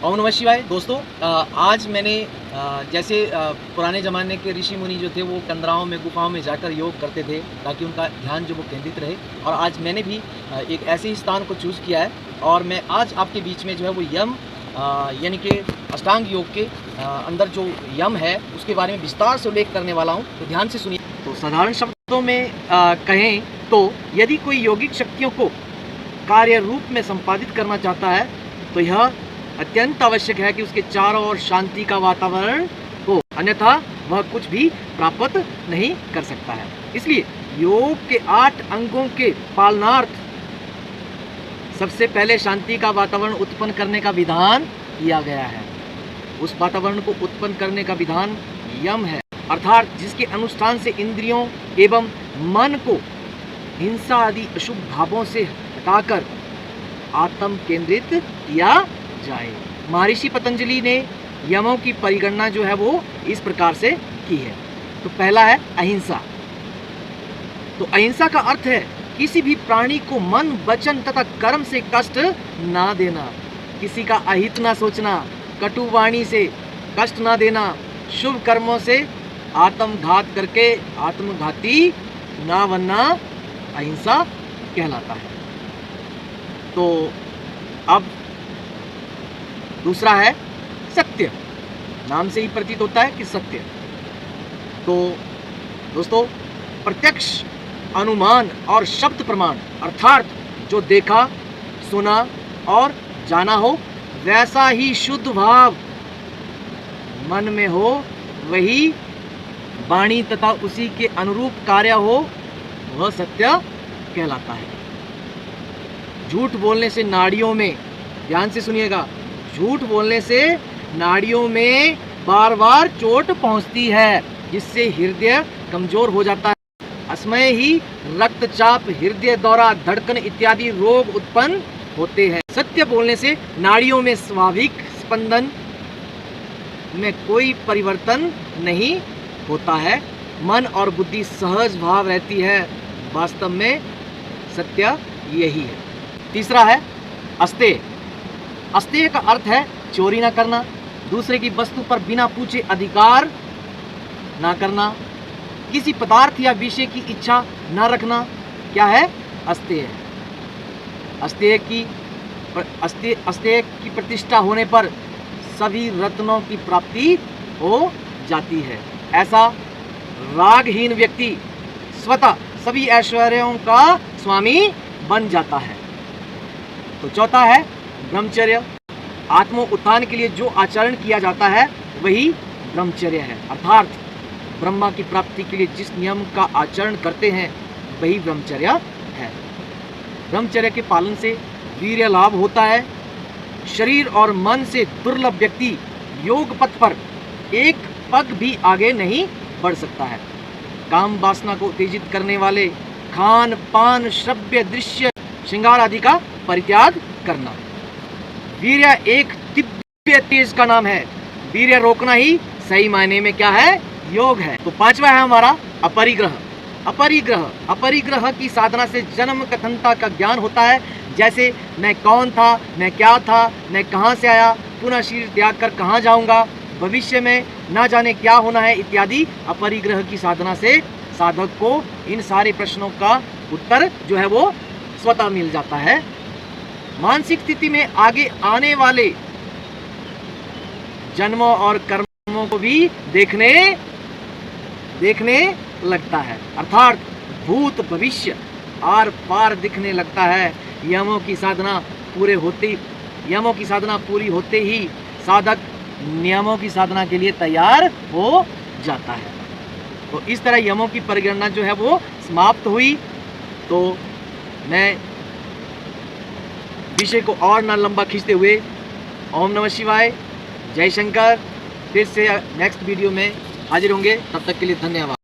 ओम नमः शिवाय। दोस्तों, आज मैंने जैसे पुराने ज़माने के ऋषि मुनि जो थे वो कंदराओं में, गुफाओं में जाकर योग करते थे ताकि उनका ध्यान जो वो केंद्रित रहे, और आज मैंने भी एक ऐसे ही स्थान को चूज़ किया है और मैं आज आपके बीच में जो है वो यम यानी कि अष्टांग योग के अंदर जो यम है उसके बारे में विस्तार से उल्लेख करने वाला हूँ, तो ध्यान से सुनिए। तो साधारण शब्दों में कहें तो यदि कोई यौगिक शक्तियों को कार्य रूप में संपादित करना चाहता है तो यह अत्यंत आवश्यक है कि उसके चारों ओर शांति का वातावरण हो, अन्यथा वह कुछ भी प्राप्त नहीं कर सकता है। इसलिए योग के 8 अंगों के पालनार्थ सबसे पहले शांति का वातावरण उत्पन्न करने का विधान किया गया है। उस वातावरण को उत्पन्न करने का विधान यम है, अर्थात जिसके अनुष्ठान से इंद्रियों एवं मन को हिंसा आदि अशुभ भावों से हटाकर आत्म केंद्रित किया जाए। महर्षि पतंजलि ने यमों की परिगणना जो है वो इस प्रकार से की है। तो पहला है अहिंसा। तो अहिंसा का अर्थ है किसी भी प्राणी को मन, वचन तथा कर्म से कष्ट ना देना, किसी का अहित ना सोचना, कटु वाणी से कष्ट ना देना, शुभ कर्मों से आत्मघात करके आत्मघाती ना बनना अहिंसा कहलाता है। तो अब दूसरा है सत्य। नाम से ही प्रतीत होता है कि सत्य। तो दोस्तों, प्रत्यक्ष अनुमान और शब्द प्रमाण अर्थात जो देखा, सुना और जाना हो वैसा ही शुद्ध भाव मन में हो, वही वाणी तथा उसी के अनुरूप कार्य हो, वह सत्य कहलाता है। झूठ बोलने से नाड़ियों में, ध्यान से सुनिएगा, झूठ बोलने से नाड़ियों में बार बार चोट पहुंचती है, जिससे हृदय कमजोर हो जाता है। असमय ही रक्तचाप, हृदय दौरा, धड़कन इत्यादि रोग उत्पन्न होते हैं। सत्य बोलने से नाड़ियों में स्वाभाविक स्पंदन में कोई परिवर्तन नहीं होता है, मन और बुद्धि सहज भाव रहती है। वास्तव में सत्य यही है। तीसरा है अस्तेय। अस्तेय का अर्थ है चोरी ना करना, दूसरे की वस्तु पर बिना पूछे अधिकार ना करना, किसी पदार्थ या विषय की इच्छा ना रखना। क्या है अस्तेय? अस्तेय की प्रतिष्ठा होने पर सभी रत्नों की प्राप्ति हो जाती है। ऐसा रागहीन व्यक्ति स्वतः सभी ऐश्वर्यों का स्वामी बन जाता है। तो चौथा है ब्रह्मचर्य। आत्म उत्थान के लिए जो आचरण किया जाता है वही ब्रह्मचर्य है, अर्थात ब्रह्मा की प्राप्ति के लिए जिस नियम का आचरण करते हैं वही ब्रह्मचर्य है। ब्रह्मचर्य के पालन से वीर्य लाभ होता है। शरीर और मन से दुर्लभ व्यक्ति योग पथ पर एक पग भी आगे नहीं बढ़ सकता है। काम वासना को उत्तेजित करने वाले खान पान, श्रव्य, दृश्य, श्रृंगार आदि का परित्याग करना। वीर्य एक दिव्य तेज का नाम है। वीर्य रोकना ही सही मायने में क्या है? योग है। तो पांचवा है हमारा अपरिग्रह। अपरिग्रह की साधना से जन्म कथनता का ज्ञान होता है, जैसे मैं कौन था, मैं क्या था, मैं कहाँ से आया, पुनः शरीर त्याग कर कहाँ जाऊँगा, भविष्य में ना जाने क्या होना है इत्यादि। अपरिग्रह की साधना से साधक को इन सारे प्रश्नों का उत्तर जो है वो स्वतः मिल जाता है। मानसिक स्थिति में आगे आने वाले जन्मों और कर्मों को भी देखने लगता है, अर्थात भूत भविष्य आर पार दिखने लगता है। यमों की साधना पूरी होते ही साधक नियमों की साधना के लिए तैयार हो जाता है। तो इस तरह यमों की परिगणना जो है वो समाप्त हुई। तो मैं विषय को और ना लंबा खींचते हुए ओम नमः शिवाय, जय शंकर, फिर से नेक्स्ट वीडियो में हाजिर होंगे। तब तक के लिए धन्यवाद।